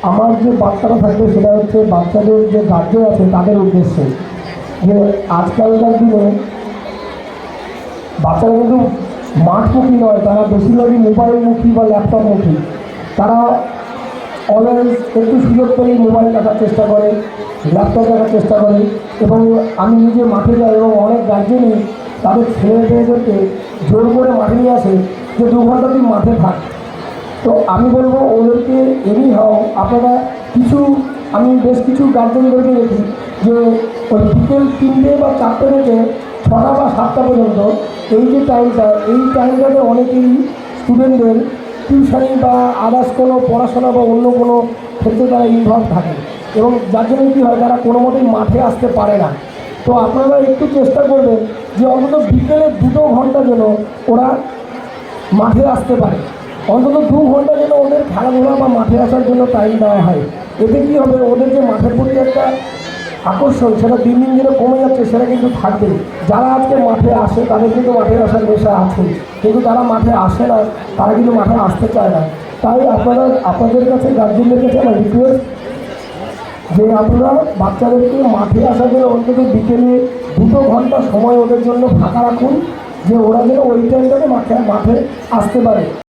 আমার যে বার্তাটা থাকবে সেটা হচ্ছে বাচ্চাদের যে গার্জেন আছে তাদের উদ্দেশ্যে, যে আজকালকার দিনে বাচ্চারা কিন্তু মাঠমুখী নয়, তারা বেশিরভাগই মোবাইলমুখী বা ল্যাপটপমুখী। তারা অলওয়েজ একটু সুযোগ পেলেই মোবাইল দেখার চেষ্টা করে, ল্যাপটপ দেখার চেষ্টা করে। এবং আমি নিজে মাঠে যাই এবং অনেক গার্জেনই তাদের ছেলে মেয়েদেরকে জোর করে মাঠে নিয়ে আসে যে 2 ঘন্টা তুই মাঠে থাক। তো আমি বলবো ওদেরকে এমনি হও আপনারা কিছু, আমি বেশ কিছু গার্জেনদেরকে দেখি যে ওই বিকেল 3টে বা 4টে থেকে 6টা বা 7টা পর্যন্ত এই যে টাইমটা, এই টাইমটাতে অনেকেই স্টুডেন্টদের টিউশনি বা আদার্স কোনো পড়াশোনা বা অন্য কোনো ক্ষেত্রে তারা ইনভলভ থাকে, এবং যার জন্য কী হয় তারা কোনো মতেই মাঠে আসতে পারে না। তো আপনারা একটু চেষ্টা করবেন যে অন্তত বিকেলে 2 ঘন্টা যেন ওরা মাঠে আসতে পারে, অন্তত 2 ঘন্টা যেন ওদের খেলাধুলা বা মাঠে আসার জন্য টাইম দেওয়া হয়। এতে কী হবে, ওদের যে মাঠের প্রতি একটা আকর্ষণ সেটা দিন দিন যেন কমে যাচ্ছে সেটা কিন্তু থাকবে। যারা আজকে মাঠে আসে তাদের কিন্তু মাঠে আসার নেশা আছে, কিন্তু যারা মাঠে আসে না তারা কিন্তু মাঠে আসতে চায় না। তাই আপনাদের কাছে গার্জেনদের কাছে আমার রিকোয়েস্ট যে আপনারা বাচ্চাদেরকে মাঠে আসার জন্য অন্তত বিকেলে 2 ঘন্টা সময় ওদের জন্য ফাঁকা রাখুন, যে ওরা যেন ওই টাইমটাতে মাঠে আসতে পারে।